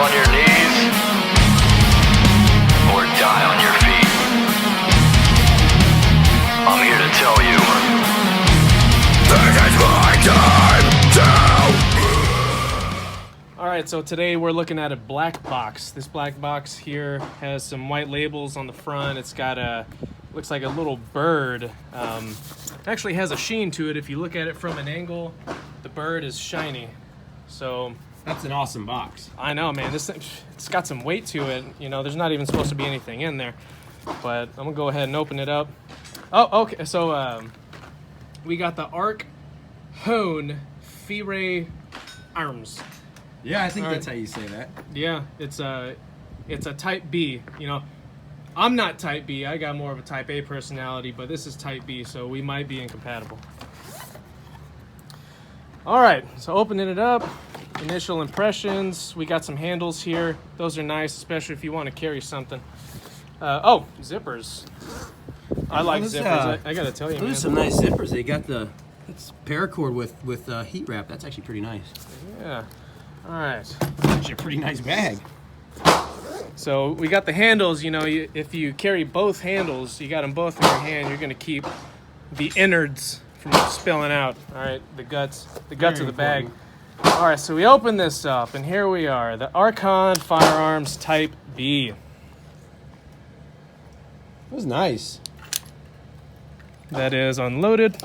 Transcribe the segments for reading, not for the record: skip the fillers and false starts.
on your knees or die on your feet. I'm here to tell you, this is my time to... Alright, so today we're looking at a black box. This black box here has some white labels on the front. It's got a, looks like a little bird. It actually has a sheen to it. If you look at it from an angle, the bird is shiny. So that's an awesome box. I know, man. This thing, it's got some weight to it. You know, there's not even supposed to be anything in there. But I'm gonna go ahead and open it up. Oh, okay. So we got the Archon arms. Yeah, I think that's how you say that. Yeah, it's a Type B. You know, I'm not Type B. I got more of a Type A personality, but this is Type B, so we might be incompatible. All right, so opening it up, initial impressions. We got some handles here. Those are nice, especially if you want to carry something. Oh, zippers. I like zippers. I gotta tell you, man. Those are some nice zippers. They got it's paracord with heat wrap. That's actually pretty nice. Yeah. All right. Actually a pretty nice bag. So we got the handles. You know, if you carry both handles, you got them both in your hand, you're gonna keep the innards from spilling out. All right, the guts of the bag. All right, so we open this up, and here we are, the Archon Firearms Type B. That was nice. That is unloaded.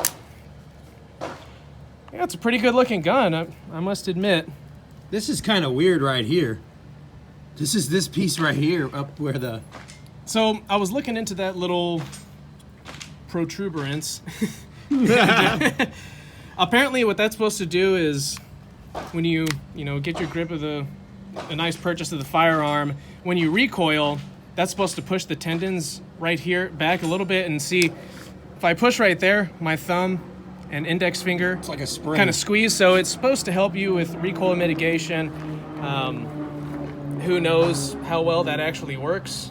Yeah, it's a pretty good looking gun, I must admit. This is kind of weird right here. This is this piece right here up where the... So I was looking into that little protuberance. Apparently what that's supposed to do is when you get your grip of a nice purchase of the firearm, when you recoil, that's supposed to push the tendons right here back a little bit, and see if I push right there, my thumb and index finger, it's like a spring, kind of squeeze. So it's supposed to help you with recoil mitigation. Who knows how well that actually works?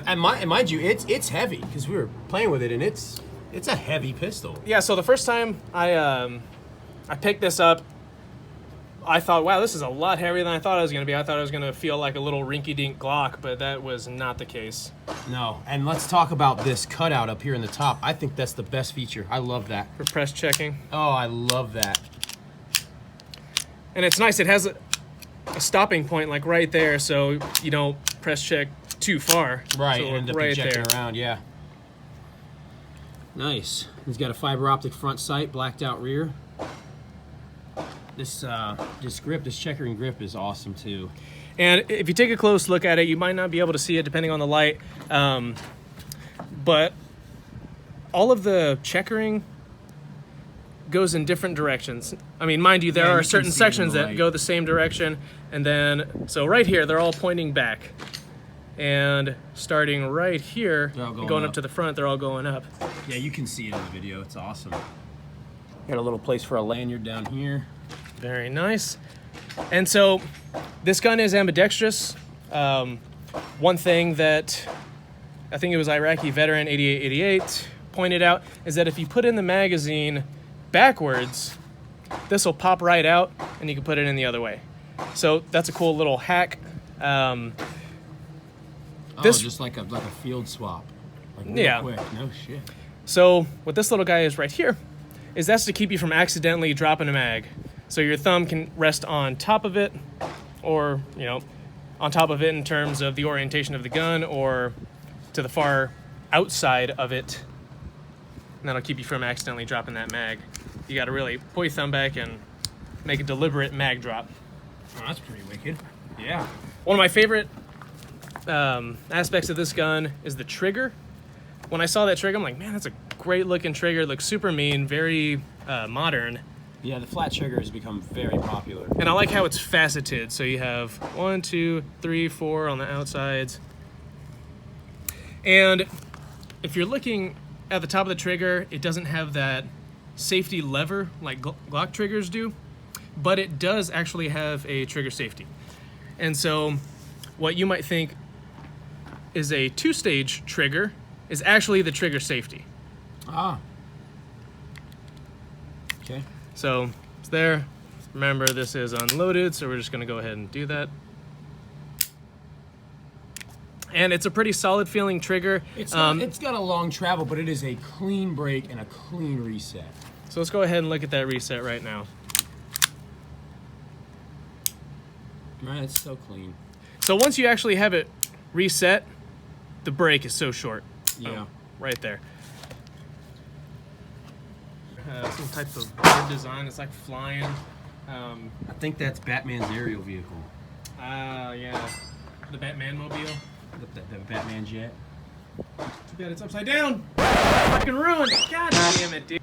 And mind you, it's heavy because we were playing with it, and it's a heavy pistol. Yeah. So the first time I picked this up, I thought, wow, this is a lot heavier than I thought it was going to be. I thought it was going to feel like a little rinky-dink Glock, but that was not the case. No, and let's talk about this cutout up here in the top. I think that's the best feature. I love that. For press checking. Oh, I love that. And it's nice. It has a stopping point like right there, so you don't press check too far. Right, so and end up right ejecting there. around, yeah. Nice. He's got a fiber optic front sight, blacked out rear. This grip, this checkering grip is awesome too. And if you take a close look at it, you might not be able to see it depending on the light, but all of the checkering goes in different directions. I mean, mind you, there are certain sections that go the same direction, and then, so right here, they're all pointing back. And starting right here, going up to the front, they're all going up. Yeah, you can see it in the video. It's awesome. Got a little place for a lanyard down here. Very nice. And so this gun is ambidextrous. One thing that I think it was Iraqi veteran 8888 pointed out is that if you put in the magazine backwards, this will pop right out and you can put it in the other way. So that's a cool little hack. Just like a field swap. Like real quick. No shit. So what this little guy is right here is that's to keep you from accidentally dropping a mag. So your thumb can rest on top of it, or, on top of it in terms of the orientation of the gun, or to the far outside of it. And that'll keep you from accidentally dropping that mag. You got to really pull your thumb back and make a deliberate mag drop. Oh, that's pretty wicked. Yeah. One of my favorite aspects of this gun is the trigger. When I saw that trigger, I'm like, man, that's a great looking trigger. It looks super mean, very modern. Yeah, the flat trigger has become very popular. And I like how it's faceted. So you have 1, 2, 3, 4 on the outsides. And if you're looking at the top of the trigger, it doesn't have that safety lever like Glock triggers do, but it does actually have a trigger safety. And so what you might think is a 2-stage trigger is actually the trigger safety. Ah. Okay. So it's there, Remember, this is unloaded, so we're just gonna go ahead and do that. And it's a pretty solid feeling trigger. It's got a long travel, but it is a clean break and a clean reset. So let's go ahead and look at that reset right now. Man, it's so clean. So once you actually have it reset, the break is so short. Yeah. Right there. Some type of bird design. It's like flying. I think that's Batman's aerial vehicle. Yeah. The Batman mobile. The Batman jet. Too bad it's upside down. Fucking ruined it. God damn it, dude.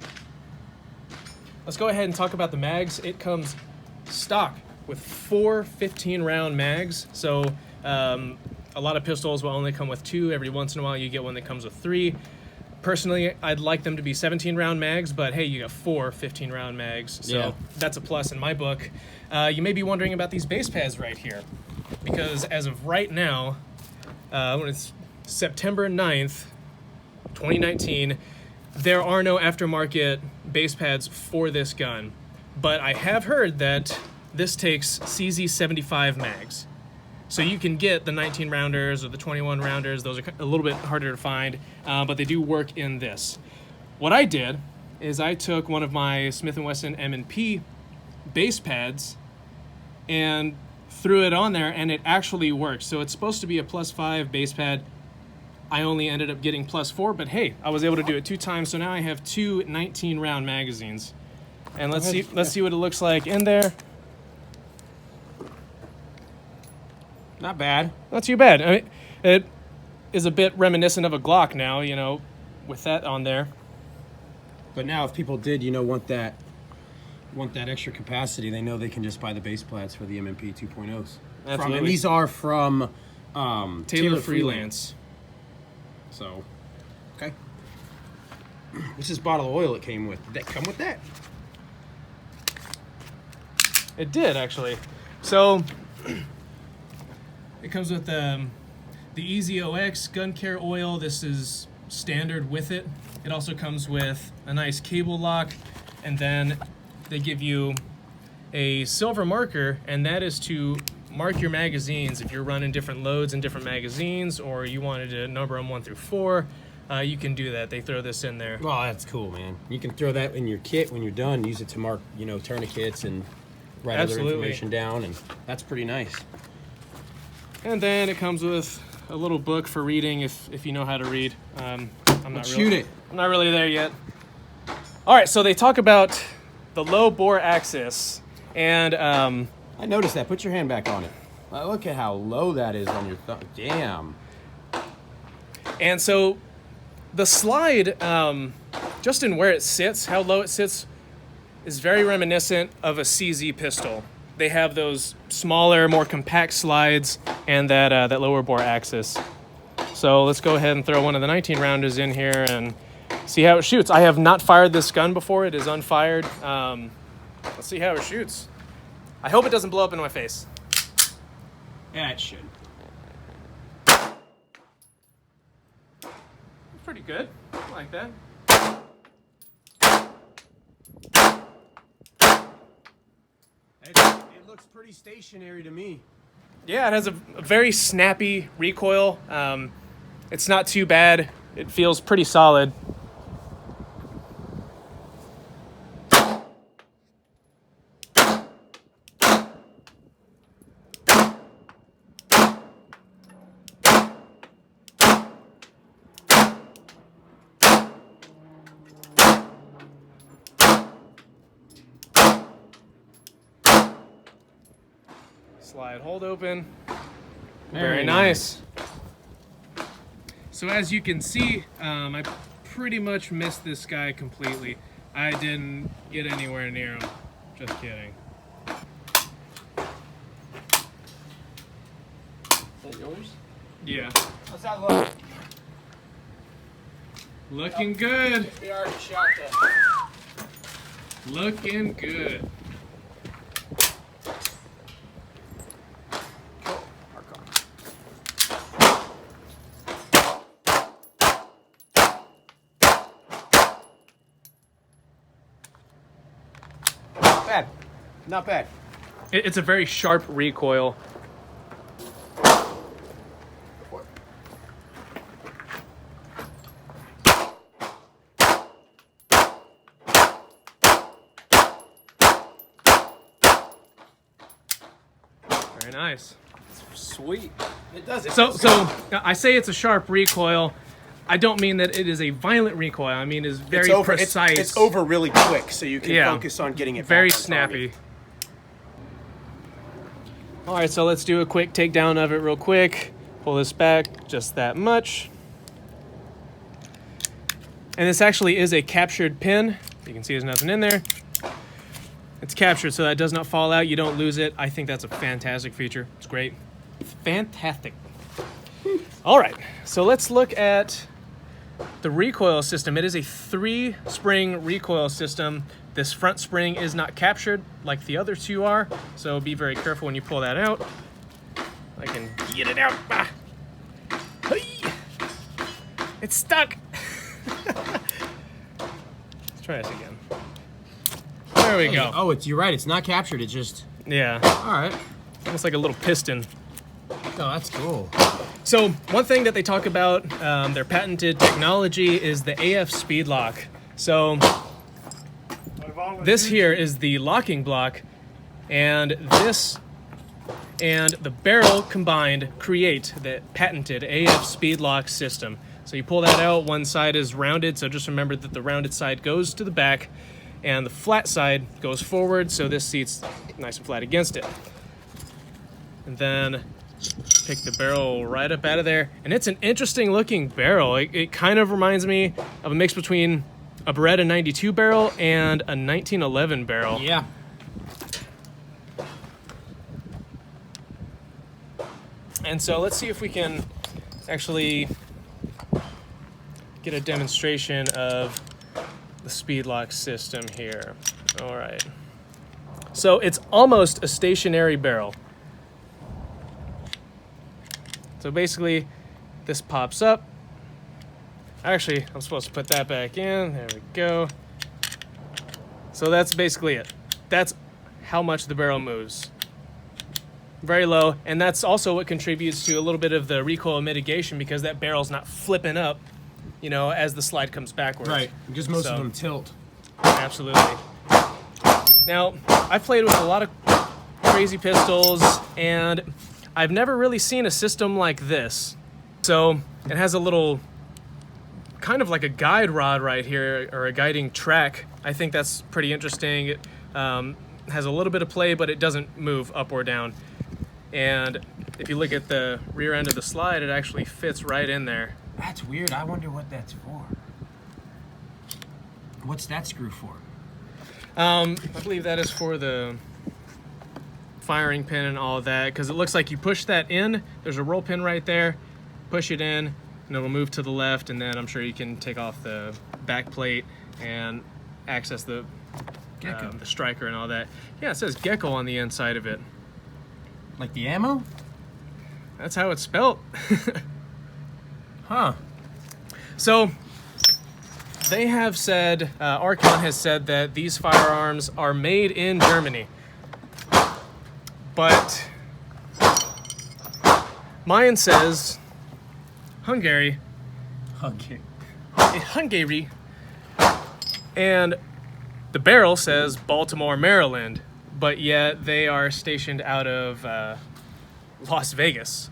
Let's go ahead and talk about the mags. It comes stock with 4 15-round mags. So a lot of pistols will only come with 2. Every once in a while you get one that comes with 3. Personally, I'd like them to be 17-round mags, but hey, you got 4 15-round mags. So yeah, that's a plus in my book. You may be wondering about these base pads right here, because as of right now, when it's September 9th, 2019, there are no aftermarket base pads for this gun. But I have heard that this takes CZ75 mags. So you can get the 19 rounders or the 21 rounders. Those are a little bit harder to find, but they do work in this. What I did is I took one of my Smith & Wesson M&P base pads and threw it on there, and it actually works. So it's supposed to be a +5 base pad. I only ended up getting +4, but hey, I was able to do it 2 times. So now I have 2 19-round magazines. And let's see what it looks like in there. not bad. Not too bad. I mean, it is a bit reminiscent of a Glock now, you know, with that on there. But now, if people did, want that extra capacity, they know they can just buy the base plats for the M&P 2.0s. Absolutely. And these are from Taylor Freelance. So, okay. What's this bottle of oil it came with? Did that come with that? It did, actually. So it comes with the Easy OX gun care oil. This is standard with it. It also comes with a nice cable lock, and then they give you a silver marker, and that is to mark your magazines. If you're running different loads in different magazines, or you wanted to number them 1 through 4, you can do that. They throw this in there. Oh, that's cool, man. You can throw that in your kit when you're done. Use it to mark, tourniquets and write other information down, and that's pretty nice. And then it comes with a little book for reading if you know how to read. I'm not really there yet. All right, so they talk about the low bore axis, and I noticed that. Put your hand back on it. Look at how low that is on your thumb. Damn. And so the slide, just in where it sits, how low it sits, is very reminiscent of a CZ pistol. They have those smaller, more compact slides and that lower bore axis. So let's go ahead and throw one of the 19 rounders in here and see how it shoots. I have not fired this gun before. It is unfired. Let's see how it shoots. I hope it doesn't blow up in my face. Yeah, it should. Pretty good. I like that. It looks pretty stationary to me. Yeah, it has a very snappy recoil. It's not too bad. It feels pretty solid. Slide hold open. Very nice. So as you can see, I pretty much missed this guy completely. I didn't get anywhere near him. Just kidding. Is that yours? Yeah. How's that look? Looking good. We already shot that. Looking good. Bad. Not bad. It's a very sharp recoil. Very nice. Sweet. It does it. So I say it's a sharp recoil. I don't mean that it is a violent recoil. I mean it's very precise. It's over really quick, so you can focus on getting it very back on snappy. target. All right, so let's do a quick takedown of it real quick. Pull this back just that much. And this actually is a captured pin. You can see there's nothing in there. It's captured so that it does not fall out. You don't lose it. I think that's a fantastic feature. It's great. Fantastic. All right, so let's look at the recoil system. It is a 3-spring recoil system. This front spring is not captured like the other two are, so be very careful when you pull that out. I can get it out. Ah. Hey. It's stuck. Let's try this again. There we go. Oh, you're right. It's not captured. It's just... Yeah. All right. Almost like a little piston. Oh, that's cool. So one thing that they talk about, their patented technology, is the AF speed lock. So this here is the locking block, and this and the barrel combined create the patented AF speed lock system. So you pull that out, one side is rounded, so just remember that the rounded side goes to the back and the flat side goes forward, so this seat's nice and flat against it. And then pick the barrel right up out of there, and it's an interesting looking barrel. It kind of reminds me of a mix between a Beretta 92 barrel and a 1911 barrel. Yeah. And so let's see if we can actually get a demonstration of the speed lock system here. All right. So it's almost a stationary barrel. So basically, this pops up. Actually, I'm supposed to put that back in. There we go. So that's basically it. That's how much the barrel moves. Very low, and that's also what contributes to a little bit of the recoil mitigation, because that barrel's not flipping up, you know, as the slide comes backwards. Right, because most of them tilt. Absolutely. Now, I've played with a lot of crazy pistols, and I've never really seen a system like this. So it has a little, kind of like a guide rod right here, or a guiding track. I think that's pretty interesting. It has a little bit of play, but it doesn't move up or down. And if you look at the rear end of the slide, it actually fits right in there. That's weird. I wonder what that's for. What's that screw for? I believe that is for the firing pin and all of that, because it looks like you push that in, there's a roll pin right there, push it in, and it'll move to the left, and then I'm sure you can take off the back plate and access the the striker and all that. Yeah, it says Gecko on the inside of it. Like the ammo? That's how it's spelt. Huh. So they have said, Archon has said that these firearms are made in Germany. But mine says Hungary. Hungary. And the barrel says Baltimore, Maryland. But yet they are stationed out of Las Vegas.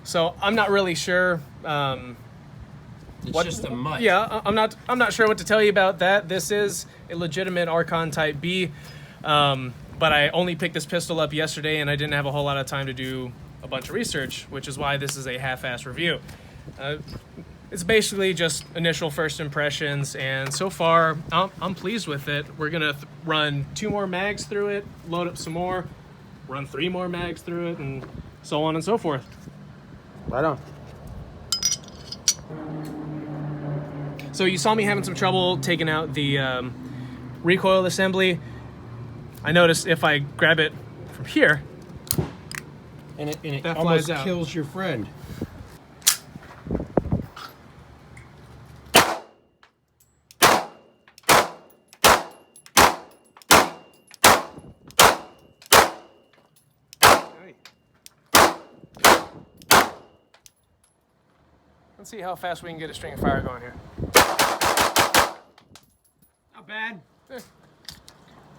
So I'm not really sure. It's just a mutt. Yeah, I'm not sure what to tell you about that. This is a legitimate Archon Type B, but I only picked this pistol up yesterday, and I didn't have a whole lot of time to do a bunch of research, which is why this is a half-ass review. It's basically just initial first impressions, and so far I'm pleased with it. We're gonna run 2 more mags through it, load up some more, run 3 more mags through it, and so on and so forth. Right on. So you saw me having some trouble taking out the recoil assembly. I noticed if I grab it from here, And it that almost flies out. kills your friend. Let's see how fast we can get a string of fire going here. Not bad. Eh.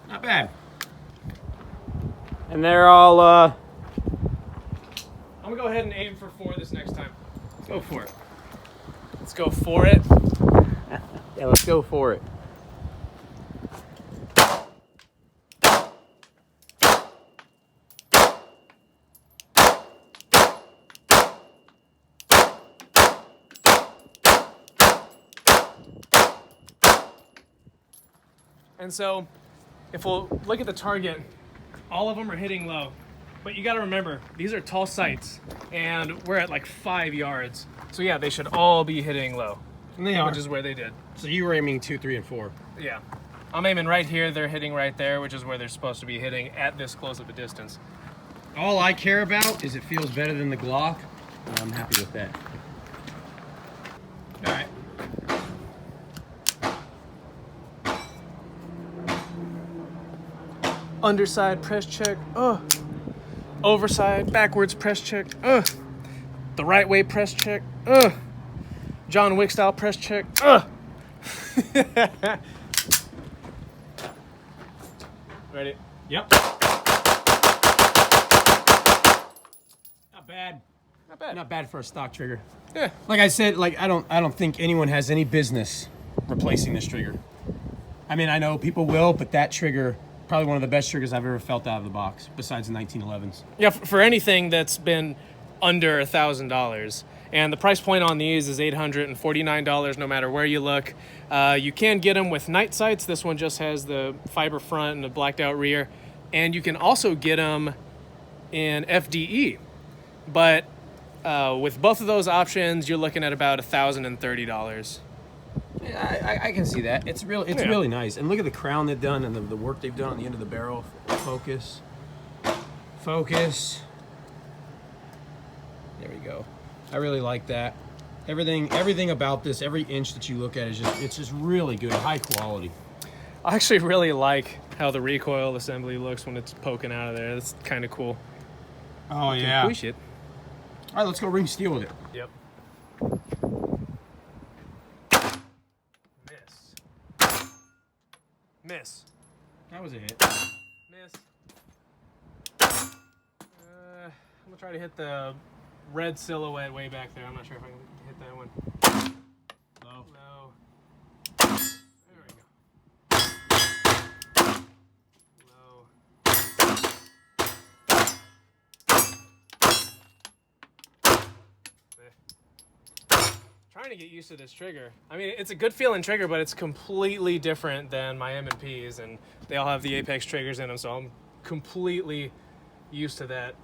Not bad. And they're all, I'm gonna go ahead and aim for 4 this next time. go for it. Let's go for it. Yeah, let's go for it. And so, if we'll look at the target, all of them are hitting low. But you gotta remember, these are tall sights, and we're at like 5 yards. So yeah, they should all be hitting low. And they are. Which is where they did. So you were aiming 2, 3, and 4. Yeah. I'm aiming right here, they're hitting right there, which is where they're supposed to be hitting at this close of a distance. All I care about is it feels better than the Glock, and I'm happy with that. All right. Underside press check, overside backwards press check, the right way press check, John Wick style press check, Ready? Yep. Not bad. Not bad. Not bad for a stock trigger. Yeah. Like I said, like I don't think anyone has any business replacing this trigger. I mean, I know people will, but that trigger, probably one of the best triggers I've ever felt out of the box, besides the 1911s. Yeah, for anything that's been under $1,000. And the price point on these is $849 no matter where you look. You can get them with night sights. This one just has the fiber front and the blacked out rear. And you can also get them in FDE. But with both of those options, you're looking at about $1,030. Yeah, I can see that. It's really nice. And look at the crown they've done and the work they've done on the end of the barrel. Focus. Focus. There we go. I really like that. Everything about this, every inch that you look at is just really good, high quality. I actually really like how the recoil assembly looks when it's poking out of there. That's kind of cool. Oh yeah. Push it. All right, let's go ring steel with it. Yep. Miss. That was a hit. Miss. I'm gonna try to hit the red silhouette way back there. I'm not sure if I can hit that one. Low. Low. There we go. Low. There. Trying to get used to this trigger. I mean, it's a good feeling trigger, but it's completely different than my M&Ps, and they all have the Apex triggers in them, so I'm completely used to that.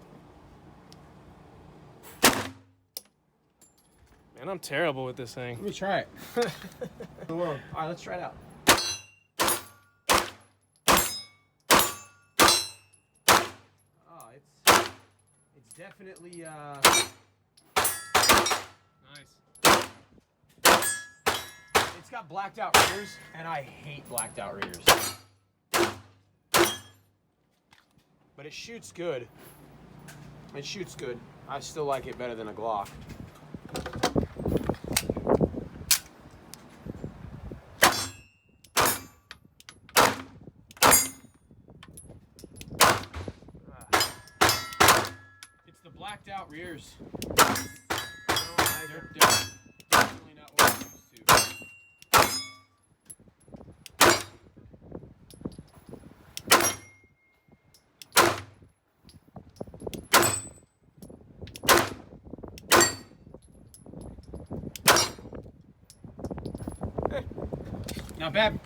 Man, I'm terrible with this thing. Let me try it. All right, let's try it out. Oh, it's definitely Nice. it's got blacked out rears, and I hate blacked out rears. But it shoots good. It shoots good. I still like it better than a Glock. It's the blacked out rears. They're definitely not what I'm used to. Not bad.